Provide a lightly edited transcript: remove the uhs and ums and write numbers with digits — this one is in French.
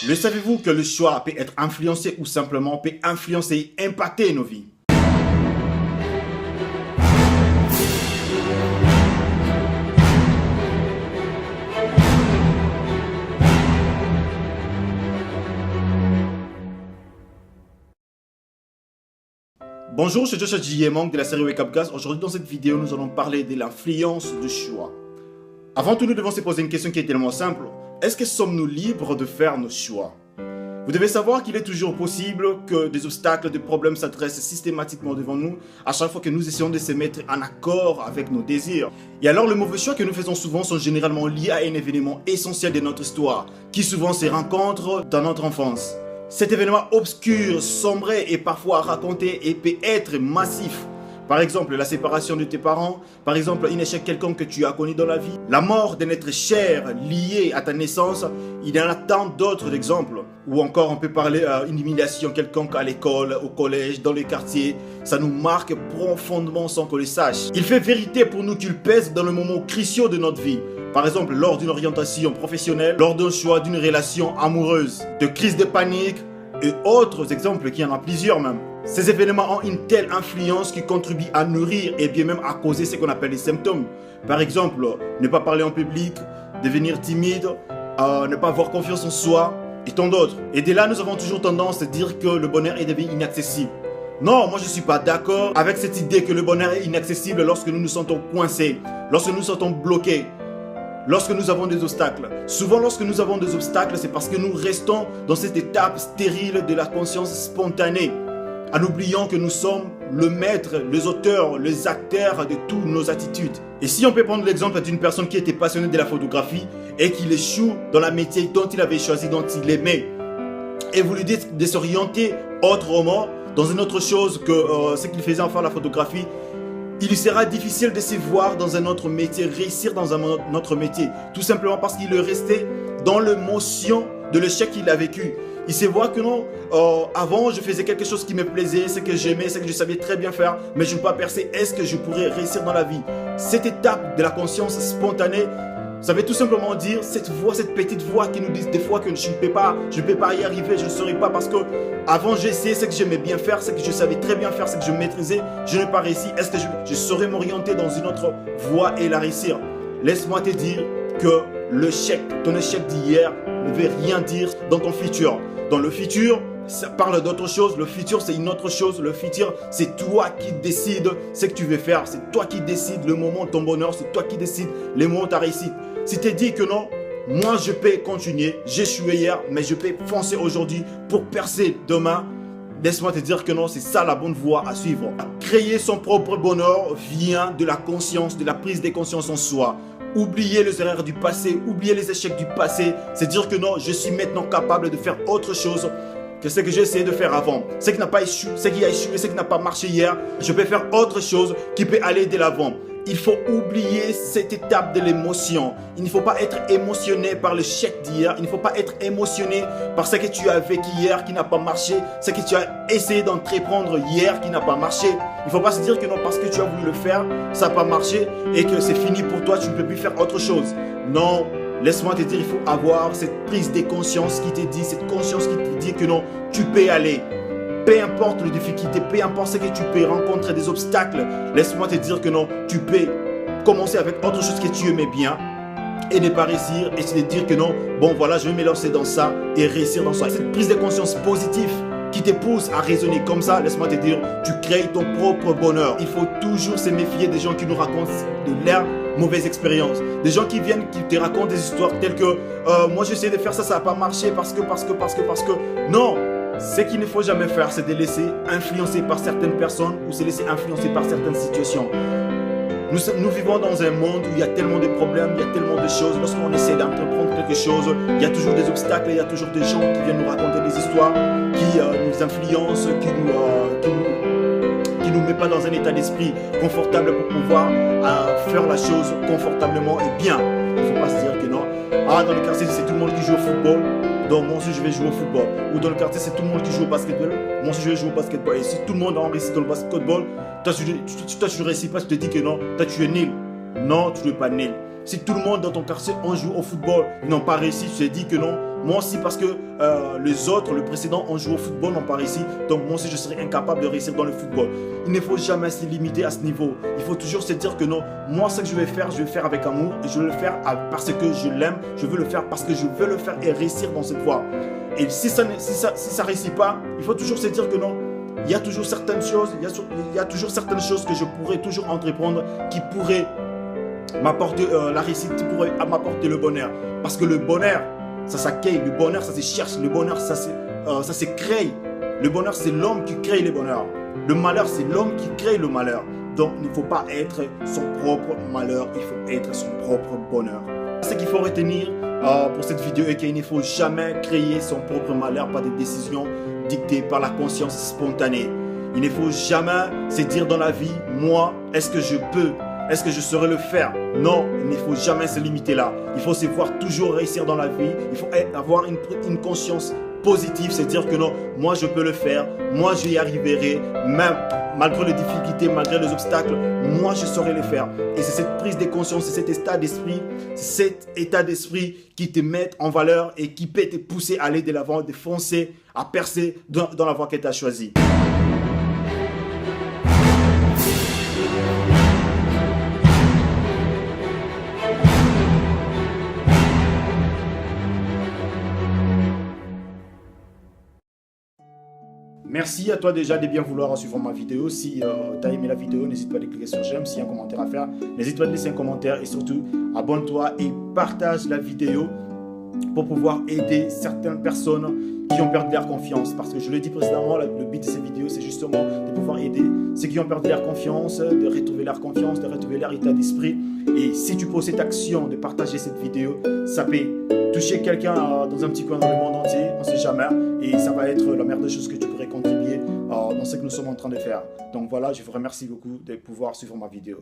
Le savez-vous que le choix peut être influencé ou simplement peut influencer et impacter nos vies? Bonjour, je suis Joshua J. de la série Wake Up Guys. Aujourd'hui dans cette vidéo, nous allons parler de l'influence du choix. Avant tout, nous devons se poser une question qui est tellement simple. Est-ce que sommes-nous libres de faire nos choix? Vous devez savoir qu'il est toujours possible que des obstacles, des problèmes s'adressent systématiquement devant nous à chaque fois que nous essayons de se mettre en accord avec nos désirs. Et alors, les mauvais choix que nous faisons souvent sont généralement liés à un événement essentiel de notre histoire, qui souvent se rencontre dans notre enfance. Cet événement obscur, sombré et parfois raconté et peut être massif. Par exemple, la séparation de tes parents, par exemple, un échec quelconque que tu as connu dans la vie, la mort d'un être cher lié à ta naissance, il y en a tant d'autres exemples. Ou encore, on peut parler d'une humiliation quelconque à l'école, au collège, dans les quartiers. Ça nous marque profondément sans qu'on le sache. Il fait vérité pour nous qu'il pèse dans le moment cruciaux de notre vie. Par exemple, lors d'une orientation professionnelle, lors d'un choix d'une relation amoureuse, de crise de panique et autres exemples, qui en a plusieurs même. Ces événements ont une telle influence qui contribue à nourrir et bien même à causer ce qu'on appelle les symptômes. Par exemple, ne pas parler en public, devenir timide, ne pas avoir confiance en soi et tant d'autres. Et dès là, nous avons toujours tendance à dire que le bonheur est devenu inaccessible. Non, moi je ne suis pas d'accord avec cette idée que le bonheur est inaccessible lorsque nous nous sentons coincés, lorsque nous nous sentons bloqués, lorsque nous avons des obstacles. Souvent, lorsque nous avons des obstacles, c'est parce que nous restons dans cette étape stérile de la conscience spontanée, en oubliant que nous sommes le maître, les auteurs, les acteurs de toutes nos attitudes. Et si on peut prendre l'exemple d'une personne qui était passionnée de la photographie et qui échoue dans la métier dont il avait choisi, dont il aimait, et vous lui dites de s'orienter autrement dans une autre chose que ce qu'il faisait en faire la photographie, il lui sera difficile de se voir dans un autre métier, réussir dans un autre métier, tout simplement parce qu'il est resté dans l'émotion de l'échec qu'il a vécu. Il se voit que non, avant je faisais quelque chose qui me plaisait, ce que j'aimais, ce que je savais très bien faire, mais je ne peux pas percer, est-ce que je pourrais réussir dans la vie? Cette étape de la conscience spontanée, ça veut tout simplement dire cette voix, cette petite voix qui nous dit des fois que je ne peux pas y arriver, je ne saurais pas parce que avant j'ai essayé ce que j'aimais bien faire, ce que je savais très bien faire, ce que je maîtrisais, je n'ai pas réussi. Est-ce que je saurais m'orienter dans une autre voie et la réussir? Laisse-moi te dire que ton échec d'hier ne veut rien dire dans ton futur. Dans le futur, ça parle d'autre chose. Le futur, c'est une autre chose. Le futur, c'est toi qui décides ce que tu veux faire. C'est toi qui décides le moment de ton bonheur. C'est toi qui décides le moment de ta réussite. Si tu te dis que non, moi je peux continuer. J'ai échoué hier, mais je peux foncer aujourd'hui pour percer demain. Laisse-moi te dire que non, c'est ça la bonne voie à suivre. Créer son propre bonheur vient de la conscience, de la prise de conscience en soi. Oublier les erreurs du passé, oublier les échecs du passé, c'est dire que non, je suis maintenant capable de faire autre chose que ce que j'ai essayé de faire avant. Ce qui n'a pas échoué, ce qui a échoué, ce qui n'a pas marché hier, je peux faire autre chose qui peut aller de l'avant. Il faut oublier cette étape de l'émotion. Il ne faut pas être émotionné par l'échec d'hier. Il ne faut pas être émotionné par ce que tu as vécu hier qui n'a pas marché, ce que tu as essayé d'entreprendre hier qui n'a pas marché. Il ne faut pas se dire que non, parce que tu as voulu le faire, ça n'a pas marché et que c'est fini pour toi, tu ne peux plus faire autre chose. Non, laisse-moi te dire, il faut avoir cette prise de conscience qui te dit, cette conscience qui te dit que non, tu peux y aller. Peu importe les difficultés, peu importe ce que tu peux rencontrer, des obstacles, laisse-moi te dire que non, tu peux commencer avec autre chose que tu aimais bien et ne pas réussir et te dire que non, bon voilà, je vais me lancer dans ça et réussir dans ça. Cette prise de conscience positive qui te pousse à raisonner comme ça, laisse-moi te dire, tu crées ton propre bonheur. Il faut toujours se méfier des gens qui nous racontent de leur mauvaise expérience. Des gens qui viennent, qui te racontent des histoires telles que moi j'essaie de faire ça, ça n'a pas marché parce que. Non! Ce qu'il ne faut jamais faire, c'est de laisser influencer par certaines personnes ou se laisser influencer par certaines situations. Nous vivons dans un monde où il y a tellement de problèmes, il y a tellement de choses. Lorsqu'on essaie d'entreprendre quelque chose, il y a toujours des obstacles, il y a toujours des gens qui viennent nous raconter des histoires, qui nous influencent, qui nous met pas dans un état d'esprit confortable pour pouvoir faire la chose confortablement et bien. Il ne faut pas se dire que non. Ah, dans le quartier, c'est tout le monde qui joue au football. Donc moi aussi je vais jouer au football. Ou dans le quartier c'est tout le monde qui joue au basketball. Moi aussi je vais jouer au basketball. Et si tout le monde a réussi dans le basketball, toi tu ne réussis pas, tu te dis que non, toi tu es nul. Non, tu n'es pas nul. Si tout le monde dans ton quartier on joue au football, ils n'ont pas réussi, tu te dis que non, Moi aussi parce que les autres, le précédent, ont joué au football, n'ont pas réussi. Donc moi aussi, je serai incapable de réussir dans le football. Il ne faut jamais se limiter à ce niveau. Il faut toujours se dire que non, moi, ce que je vais faire avec amour. Et je vais le faire parce que je l'aime. Je veux le faire parce que je veux le faire et réussir dans cette voie. Et si ça ne réussit pas, il faut toujours se dire que non. Il y a toujours certaines choses, que je pourrais toujours entreprendre qui pourraient m'apporter la réussite, qui pourraient m'apporter le bonheur. Parce que le bonheur, ça s'accueille, le bonheur, ça se cherche, le bonheur, ça se crée. Le bonheur, c'est l'homme qui crée le bonheur. Le malheur, c'est l'homme qui crée le malheur. Donc, il ne faut pas être son propre malheur, il faut être son propre bonheur. Ce qu'il faut retenir pour cette vidéo est qu'il ne faut jamais créer son propre malheur par des décisions dictées par la conscience spontanée. Il ne faut jamais se dire dans la vie, moi, est-ce que je peux, est-ce que je saurais le faire? Non, il ne faut jamais se limiter là. Il faut se voir toujours réussir dans la vie. Il faut avoir une conscience positive, c'est dire que non, moi je peux le faire, moi je y arriverai, même malgré les difficultés, malgré les obstacles, moi je saurai le faire. Et c'est cette prise de conscience, c'est cet état d'esprit qui te met en valeur et qui peut te pousser à aller de l'avant, de foncer, à percer dans la voie que tu as choisie. Merci à toi déjà de bien vouloir suivre ma vidéo. Si tu as aimé la vidéo, n'hésite pas à cliquer sur j'aime. S'il y a un commentaire à faire, n'hésite pas à laisser un commentaire. Et surtout, abonne-toi et partage la vidéo pour pouvoir aider certaines personnes qui ont perdu leur confiance. Parce que je l'ai dit précédemment, le but de ces vidéos, c'est justement de pouvoir aider ceux qui ont perdu leur confiance, de retrouver leur confiance, de retrouver leur état d'esprit. Et si tu poses cette action de partager cette vidéo, ça peut toucher quelqu'un dans un petit coin dans le monde entier, on ne sait jamais. Et ça va être la meilleure des choses que tu pourrais contribuer dans ce que nous sommes en train de faire. Donc voilà, je vous remercie beaucoup de pouvoir suivre ma vidéo.